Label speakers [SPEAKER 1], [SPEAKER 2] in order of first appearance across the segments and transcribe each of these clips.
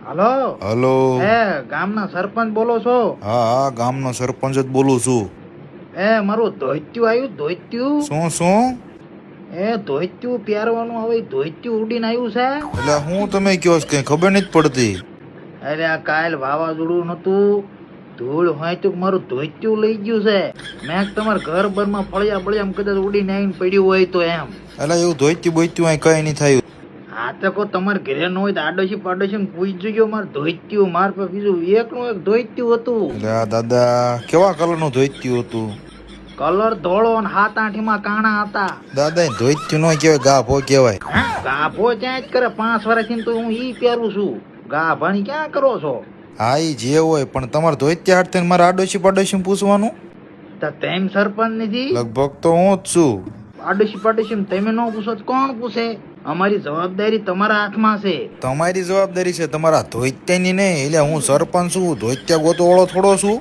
[SPEAKER 1] Hello
[SPEAKER 2] hello.
[SPEAKER 1] ગામના સરપંચ બોલો છો?
[SPEAKER 2] હા હા, ગામનો સરપંચ જ બોલું છું.
[SPEAKER 1] મારું ધોત્યું આવ્યું, ધોત્યું.
[SPEAKER 2] શું શું?
[SPEAKER 1] ધોત્યું પહેરવાનું આવે, ધોત્યું ઉડીને આવ્યું છે.
[SPEAKER 2] એટલે હું તમે કયો છો, કઈ ખબર નથી પડતી.
[SPEAKER 1] અરે આ કાલ વાવાઝોડું નતું, ધૂળ હોય તો મારું ધોત્યું લઈ ગયું છે. મેં તમારા ઘર બરમાં ફળિયા ફળિયા કદાચ ઉડીને આવીને પડ્યું હોય તો એમ.
[SPEAKER 2] એટલે એવું ધોઈતું બોઈતું અહીં કઈ નહીં થયું.
[SPEAKER 1] હા તો કો તમારે ઘરે ન હોય તો આડોશી પાડોશી પૂછી જોજો. મારે ધોત્યું માર પર બીજું એકનું એક ધોત્યું હતું.
[SPEAKER 2] એટલે આ દાદા કેવા કલરનું ધોઈતું હતું?
[SPEAKER 1] કલર ધોળો અને 7-8 માં કાણા હતા.
[SPEAKER 2] દાદા ધોઈતું નો કહેવાય, ગાભો કહેવાય.
[SPEAKER 1] ગાભો ત્યાં જ કરે, 5 વર્ષથી તો હું ઈ પહેરું છું. ગાભાની ક્યાં કરો છો?
[SPEAKER 2] હા ઈ જે હોય, પણ તમારે ધોઈત્યા હાથ થઈને મારે આડોશી પાડોશી પૂછવાનું?
[SPEAKER 1] તો તેમ સરપંચ નથી?
[SPEAKER 2] લગભગ તો હું જ છું.
[SPEAKER 1] આડોશી પાડોશી તમે ન પૂછો તો કોણ પૂછે? અમારી જવાબદારી તમારા હાથમાં છે.
[SPEAKER 2] તમારી જવાબદારી છે, તમારા ધોઈત્યાની નહીં. એટલે હું સરપંચ છું, ધોઈત્યા ગોતો વાળો થોડો છું.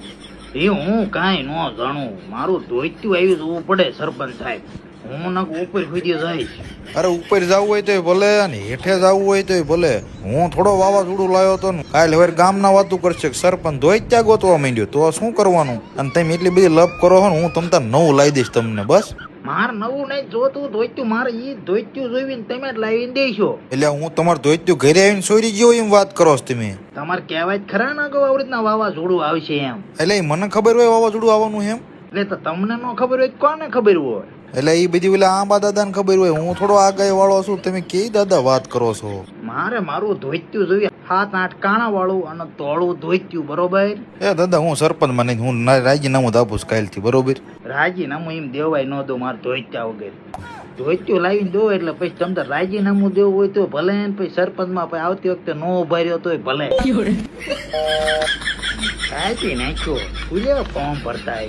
[SPEAKER 1] એ હું કાંઈ ન જાણું. મારું ધોત્યું આવી જવું પડે સરપંચ સાહેબ. હું નક ઉપર સુધી જઈશ.
[SPEAKER 2] અરે ઉપર જવું હોય તો ભલે, અને હેઠે જવું હોય તો ભલે. હું થોડો વાવાઝોડું લાવ્યો હતો ને, કાલે હવે ગામના વાતું કરશે કે સરપંચ ધોઈત્યા ગોતવા માંડ્યો, તો શું કરવાનું? અને તમે એટલી બધી લપ કરો છો ને, હું તમ તાર નવું લાવી દઈશ તમને. બસ
[SPEAKER 1] માર નવું નહીં જોતું ધોત્યું, મારે ઈ ધોત્યું જોઈને તમે જ લાવીને દેશો.
[SPEAKER 2] એટલે હું તમારે ધોઈત્યું ઘરે આવીને સોરી ગયો એમ વાત કરો છો તમે?
[SPEAKER 1] તમારે કહેવાય જ ખરા ના કે આવી રીતના વાવાઝોડું આવશે એમ.
[SPEAKER 2] એટલે મને ખબર હોય વાવાઝોડું આવવાનું એમ?
[SPEAKER 1] એટલે તો તમને ન ખબર હોય કોને ખબર હોય?
[SPEAKER 2] એટલે એ બધી પેલા આંબા દાદાને ખબર હોય, હું થોડો આગાહી વાળો છું. તમે કેવી દાદા વાત કરો છો?
[SPEAKER 1] મારું ધોત્યું જોઈએ, 7-8 કાણા વાળું અને ધોળું ધોત્યું, બરોબર?
[SPEAKER 2] એ દાદા હું સરપંચ માં નહીં, હું રાજીનામું આપું કાલથી, બરોબર?
[SPEAKER 1] રાજીનામું એમ દેવાય ન દો મારે ધોત્યા વગર. ધોત્યું લાવીને દો એટલે પછી તમને રાજીનામું દેવું હોય તો ભલે, પછી સરપંચ માં પછી આવતી વખતે નો ઉભા રહ્યો તોય ભલે. કાંઈ નાખ્યો ફોર્મ ભરતા